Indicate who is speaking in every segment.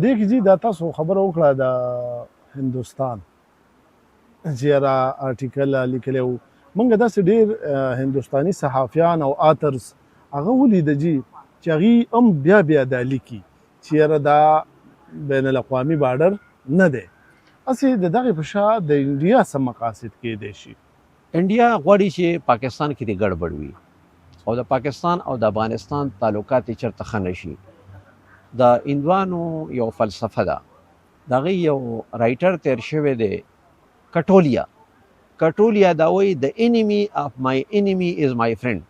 Speaker 1: دې کې جی دا تاسو خبره وکړه د هندوستان چې را آرټیکل لیکلی و موږ داسې ډېر هندوستاني صحافیان او آترز هغه ولیده جی چې هغوی هم بیا دا لیکي چې یاره دا بین الاقوامي بارډر نه دی هسې د دغې په شا د انډیا څه مقاصد کېدی شي
Speaker 2: انډیا غواړي چې پاکستان کې د ګډوډ وي او د پاکستان او د افغانستان تعلقات یې چېرته ښه نه شي. د هندوانو یو فلسفه ده، د هغې یو رایټر تیر شوی دی کټولیا دا وایي د انیمی اف مای انیمی از مای فرینډ،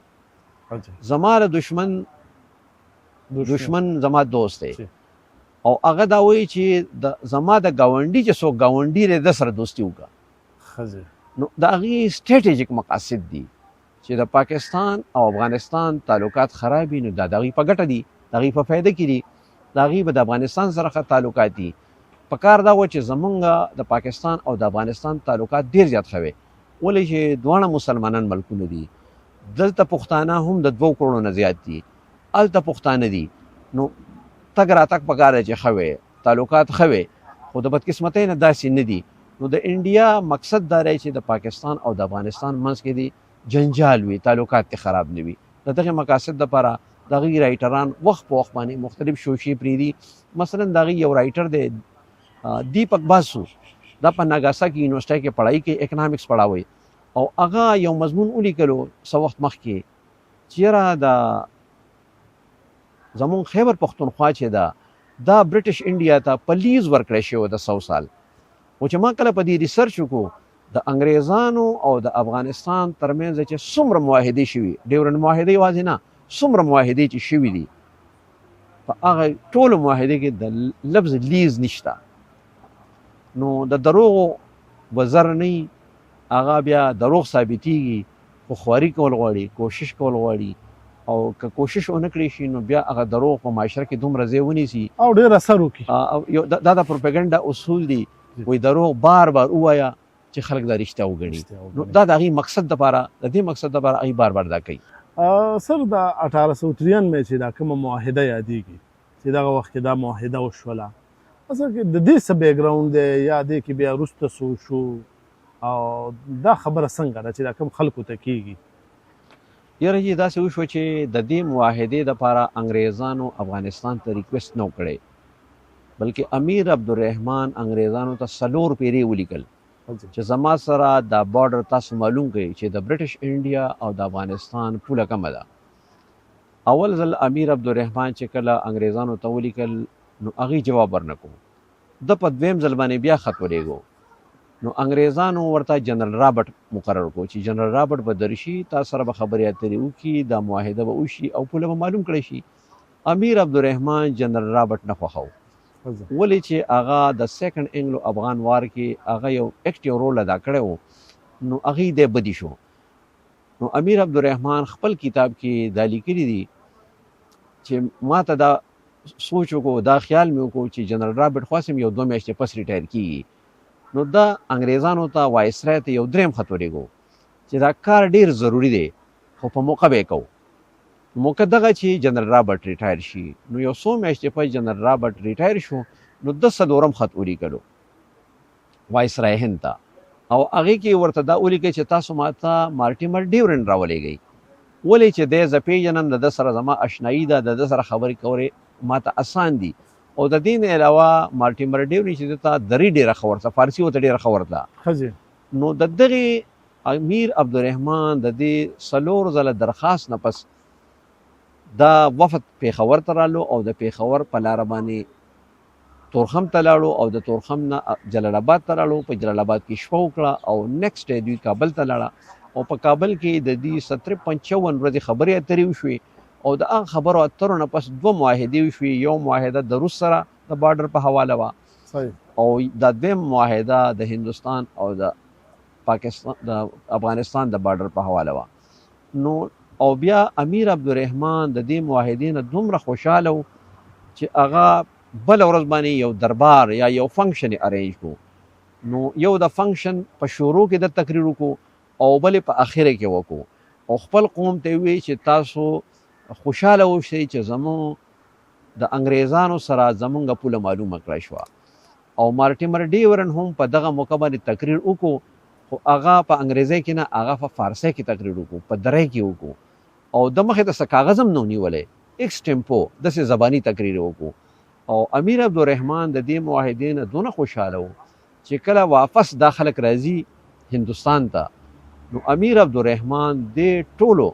Speaker 2: زما د دشمن زما دوست دی. او هغه دا وایي چې زما د ګاونډي چې څوک ګاونډي دی د سره دوستي وکړه. نو د هغې سټریټیجیک مقاصد دي چې د پاکستان او افغانستان تعلقات خراب وي، نو دا د هغې په ګټه دي، د هغې په فایده کې دي، د هغې به د افغانستان سره ښه تعلقات دي. په کار دا و چې زمونږ د پاکستان او د افغانستان تعلقات ډېر زیات ښه وي، ولې چې دواړه مسلمانان ملکونه دي، دلته پښتانه هم د 2 کروڑو نه زیات دي، هلته پښتانه دي، نو تګ راتګ په کار دی چې ښه وي، تعلقات ښه وي، خو د بدقسمتۍ نه داسې نه دي. نو د انډیا مقصد دا دی چې د پاکستان او د افغانستان منځ کې دي جنجال وي، تعلقات یې خراب نه وي. د دغې مقاصد دپاره د هغې رایټران وخت په وخت باندې مختلف شوشې پرېږدي. مثلا د هغې یو رایټر دی دیپک باسو، دا په ناګاساکي یونیورسټۍ کې پړهایي کوي، اکنامکس پړاوی، او هغه یو مضمون ولیکلو څه وخت مخکې چې یاره د زمونږ خیبر پښتونخوا چې ده دا برټش انډیا ته په لیز ورکړی شوی د 100 سال. خو چې ما کله په دې ریسرچ وکړو د انګریزانو او د افغانستان ترمنځ چې څومره معاهدې شوي، ډیورنډ معاهدې یوازې نه، څومره معاهدې چې شوي دي، په هغه ټولو معاهدې کې د لفظ لیز نشته. نو د دروغو وزر نه وي، هغه بیا دروغ ثابتېږي، خو خواري کول غواړي، کوشش کول غواړي، او که کوشش ونه کړی شي نو بیا هغه دروغ په معاشره کې دومره ځای ونیسي
Speaker 1: او ډېر اثر وکړي.
Speaker 2: دا د پروپاګنډا اصول دي، وایي دروغ بار ووایه چې خلک دا رښتیا وګڼي. نو دا د هغې مقصد دپاره، د دې مقصد دپاره هغې بار دا کوي.
Speaker 1: سر د 1893 میں چې دا کومه معاهده یادېږي چې دغه وخت کې دا معاهده وشوله، اصل کې د دې څه بیکګراونډ دی یا دې کې بیا وروسته څه وشو او دا خبره څنګه ده چې دا کوم خلکو ته کېږي؟
Speaker 2: یاره جي داسې وشوه چې د دې معاهدې دپاره انګریزانو افغانستان ته ریکویسټ نه وکړی، بلکې امیر عبدالرحمن انګریزانو ته 4 پیرې ولیکل چې زما سره دا بارډر تاسو معلوم کړئ چې د برټش انډیا او د افغانستان پوله کمه ده. اول ځل امیر عبدالرحمن چې کله انګریزانو ته ولیکل نو هغې جواب ورنکړو، د په 2م ځل باندې بیا خط ولېږو. نو انګریزانو ورته جنرال رابرټ مقرر کړو چې جنرال رابرټ به درشي، تاسو سره به خبرې اترې وکړي، دا معاهده به وشي او پوله به معلوم کړی شي. امیر عبدالرحمن جنرال رابرټ نه خوښو، ولې چې هغه د سیکنډ انګلو افغان وار کې هغه یو اکټیو رول ادا کړی و، نو هغې دی بدي شو. نو امیر عبدالرحمن خپل کتاب کې دا لیکلي دي چې ما ته دا سوچ وکړو، دا خیال مې وکړو چې جنرال رابرټ خواستم یو 2 میاشتې پس ریټایر کېږي. نو دا انګریزانو ته وایسرای ته یو 3م خط ولېږو چې دا کار ډېر ضروري دی، خو په موقع به یې کوو. موقع دغه چې جنرال رابرټ ریټایر شي. نو یو څو میاشتې پس جنرال رابرټ ریټایر شو، نو د 4م خط ولیکلو وایسرای هند ته، او هغې کې ورته دا ولیکئ چې تاسو ما ته مارټیمر ډیورنډ راولېږئ، ولې چې دی زه پېژنم، د ده سره زما اشنایي ده، د ده سره خبرې کول ما ته اسان دي. او د دې نه علاوه مارټیمر ډیورنډ چې ته دري ډېره ښه ورته، فارسي ورته ډېره ښه ورته. نو د دغې امیر عبدالرحمن د دې 4 ځله درخواست نه پس دا وفد پیښور ته رالو، او د پیښور په لاره باندې تورخم ته لاړو، او د تورخم نه جلال آباد ته راړو، په جلال آباد کې شپه وکړه، او نیکسټ ډے دوی کابل ته لاړه، او په کابل کې د دې 55 ورځې خبرې اترې وشوې، او د هغه خبرو اترو نه پس 2 معاهدې وشوې. یو معاهده د روس سره د بارډر په حواله وه، او دا 2م معاهده د هندوستان او د پاکستان د افغانستان د بارډر په حواله وه. نو او بیا امیر عبدالرحمن د دې معاهدې نه دومره خوشحاله و چې هغه بل ورځ باندې یو دربار یا یو فنکشن ارینج کو. نو یو د فنکشن په شروع کې د تقریر وکړو، او بل په اخره کې وکړو، او خپل قوم ته وی چې تاسو خوشاله اوسئ چې زمو د انګریزانو سره زمونږ پوله معلومه کړه شوه او مارټیمر ډیورن هم په دغه موقع باندې تقریر وکړو خو هغه په انګریزي کې نه هغه په فارسي کې تقریر وکړو په دري کې وکړو او د مخې ته څه کاغذ هم نه نیولی ایکس ټیمپو داسې زباني تقریر وکړو او امیر عبدالرحمن د دې معاهدې نه دونه خوشحاله و چې کله واپس دا خلک راځي هندوستان ته نو امیر عبدالرحمن دې ټولو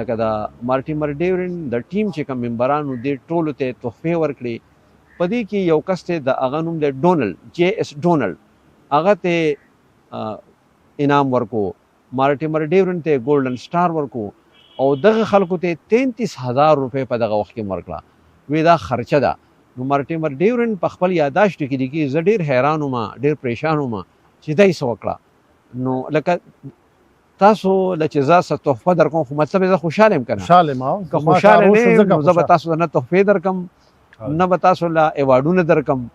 Speaker 2: لکه د مارټیمر ډیورن د ټیم چې کوم ممبرانو دې ټولو ته تحفې ورکړي په دې کې یو کس ته د هغه نوم دی ډونلډ جے ایس ډونلډ هغه ته انعام ورکو مارټیمر ډیورن ته ګولډن سٹار ورکو او دغه خلکو ته 33,000 روپۍ په دغه وخت کې ورکړه وی دا خرچه ده نو مارټیمر ډیورن په خپل یاداشت کې لیکي زه ډیر حیران وم ډیر پریشان وم چې دای څه وکړه نو لکه تاسو لکه زه څه تحفه درکوم خو مطلب زه خوشاله یم کنه
Speaker 1: خوشاله ما
Speaker 2: که خوشاله نه نو زه به تاسو نه تحفې درکم نه به تاسو له ایوارډونه درکم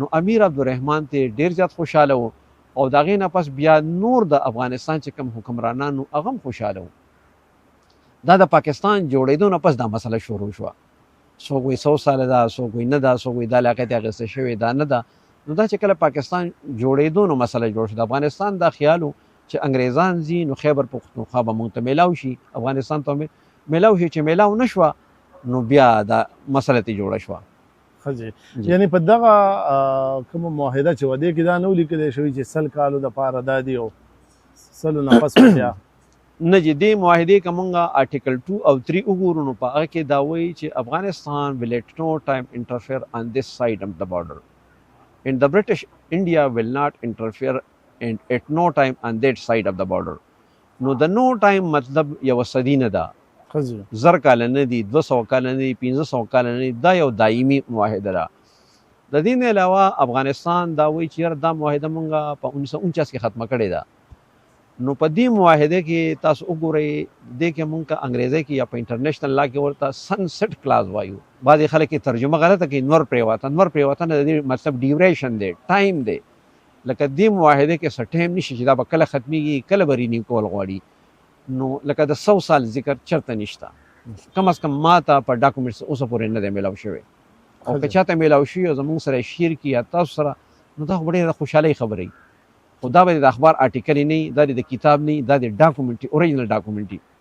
Speaker 2: نو امیر عبدالرحمن ته ډیر زیات خوشاله و او د هغې نه پس بیا نور د افغانستان چې کوم حکمرانانو هغه هم خوشاله و دا د پاکستان جوړېدو نه پس دا مسله شروع شوه څوک وایي 100 ساله ده څوک وایي نه ده څوک وایي دا علاقې ته اخیستې شوې دا نه ده نو دا چې کله پاکستان جوړېدو نو مسله جوړ شو د افغانستان دا خیال و چې انګریزان ځي نو خیبر پښتونخوا به موږ ته میلاو شي افغانستان ته میلاو شي چې میلاو نه شوه نو بیا دا مسله ته جوړه شوه
Speaker 1: خځې یعنی په دغه کومه معاهده چې ودې کې دا نه لیکلی شوي چې 100 کالو دپاره دا دي او 100 نه پس بیا
Speaker 2: نه چې دې معاهدې که مونږ آرټیکل 2 او 3 وګورو نو په هغه کې دا وایي چې افغانستان will at no time interfere on this side of the border and the British India will not interfere and at no time on that side of the border نو د no time مطلب یو صدی نه ده زر کال نه دي 200 کال نه دي 500 کال نه دي دا یو دایمي معاهده ده د دې نه علاوه افغانستان دا وایي چې دا معاهده مونږ په 1949 کې ختمه کړې ده نو په دې معاهده کې تاسو وګورئ دې کې مونږ انګریزي کې یا په انټرنیشنل لا کې ورته سنسټ کلاز وایو بعضې خلک یې ترجمه غلطه کوي نور پرېوته نه د دې مطلب ډیوریشن دی ټایم دی لکه دې معاهده کې څه ټایم نشي چې دا به کله ختمیږي کله به رینیو کول غواړي نو لکه د 100 سال ذکر چرته نشته کم از کم ما ته په ډاکومنټس اوسه پورې نه دی میلاو شوی او که چاته میلاو شي او زموږ سره شیر کړي یا تاسو سره نو دا خو ډېره خوشحالۍ خبرې خو دا به د اخبار آرټیکل نه دا د کتاب نه دا د ډاکومنټي اوریجنل ډاکومنټي